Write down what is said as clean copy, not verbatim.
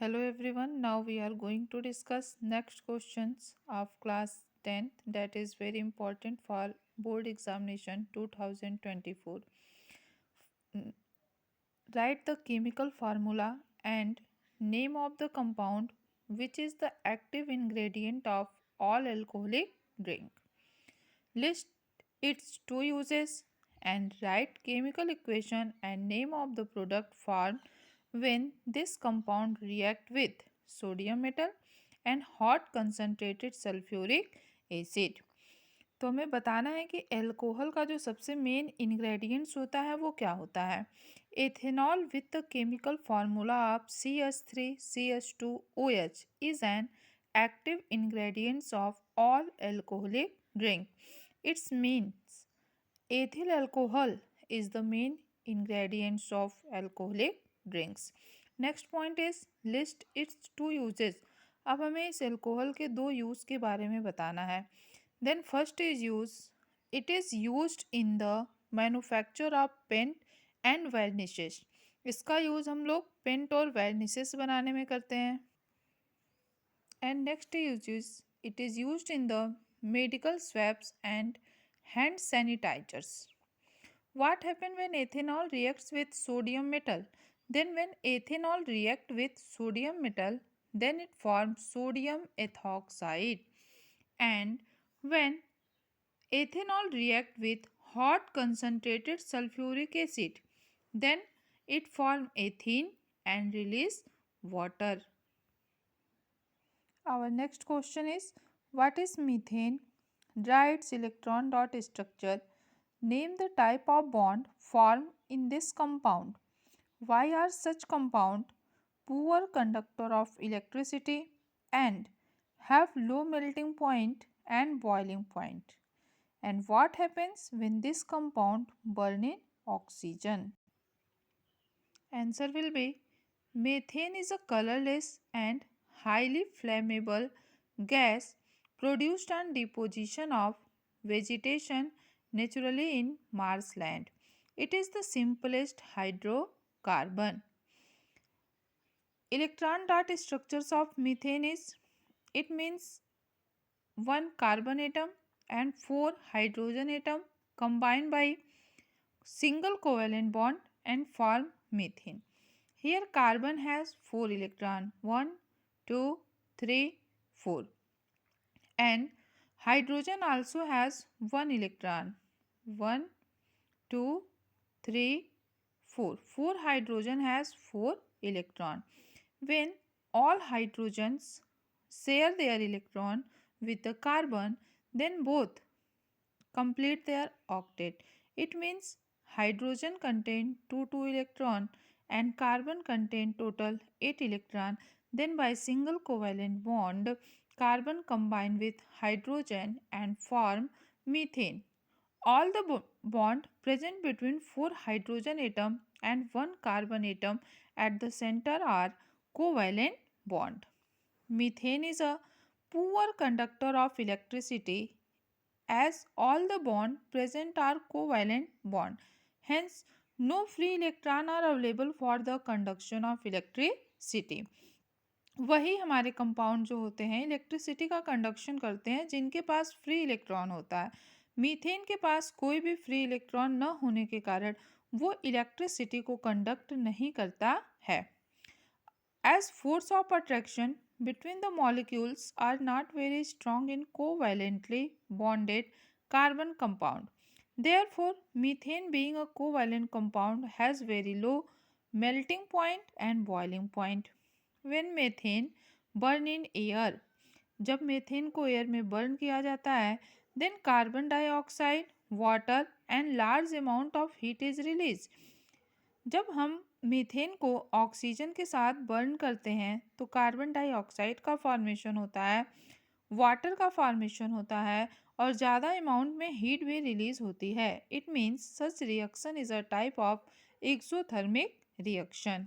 Hello everyone. Now we are going to discuss next questions of class 10th that is very important for board examination 2024. Mm, Write the chemical formula and name of the compound which is the active ingredient of all alcoholic drink. List its two uses and write chemical equation and name of the product formed when this compound react with sodium metal and hot concentrated sulfuric acid. तो हमें बताना है कि alcohol का जो सबसे main ingredients होता है वो क्या होता है। Ethanol with the chemical formula of CH3CH2OH is an active ingredients of all alcoholic drink. It means ethyl alcohol is the main ingredients of alcoholic drinks. Next point is list its two uses. अब हमें इस alcohol के दो use के बारे में बताना है. Then first is use. It is used in the manufacture of paint and varnishes. इसका यूज़ हम लोग पेंट और varnishes बनाने में करते हैं. And next is it is used in the medical swabs and hand sanitizers. What happens when ethanol reacts with sodium metal? Then when ethanol reacts with sodium metal, then it forms sodium ethoxide. And when ethanol reacts with hot concentrated sulfuric acid, then it forms ethene and release water. Our next question is what is methane? Draw its electron dot structure. Name the type of bond formed in this compound. Why are such compound poor conductor of electricity and have low melting point and boiling point? And what happens when this compound burn in oxygen? Answer will be methane is a colorless and highly flammable gas produced on deposition of vegetation naturally in marshland. It is the simplest hydrocarbon. Electron dot structures of methane is it means one carbon atom and four hydrogen atom combined by single covalent bond and form methane. Here carbon has 4 electron 1, 2, 3, 4 and hydrogen also has 1 electron 1, 2, 3, 4. 4 hydrogen has 4 electron. When all hydrogens share their electron with the carbon, then both complete their octet. It means hydrogen contain 2 electron and carbon contain total 8 electron. Then by single covalent bond, carbon combine with hydrogen and form methane. All the bond present between 4 hydrogen atom and 1 carbon atom at the center are covalent bond. Methane is a poor conductor of electricity as all the bond present are covalent bond. Hence, no free electron are available for the conduction of electricity. वही हमारे compound जो होते हैं electricity का conduction करते हैं जिनके पास free electron होता है. मीथेन के पास कोई भी फ्री इलेक्ट्रॉन न होने के कारण वो इलेक्ट्रिसिटी को कंडक्ट नहीं करता है. As force of attraction between the molecules are not very strong in covalently bonded carbon compound. Therefore, methane being a covalent compound has very low melting point and boiling point. When methane burn in air, जब methane को air में burn किया जाता है then carbon dioxide water and large amount of heat is release. जब हम methane को oxygen के साथ बर्न करते हैं तो कार्बन डाइऑक्साइड का फॉर्मेशन होता है, वाटर का फॉर्मेशन होता है और ज़्यादा अमाउंट में हीट भी रिलीज होती है. It means such reaction is a type of exothermic reaction.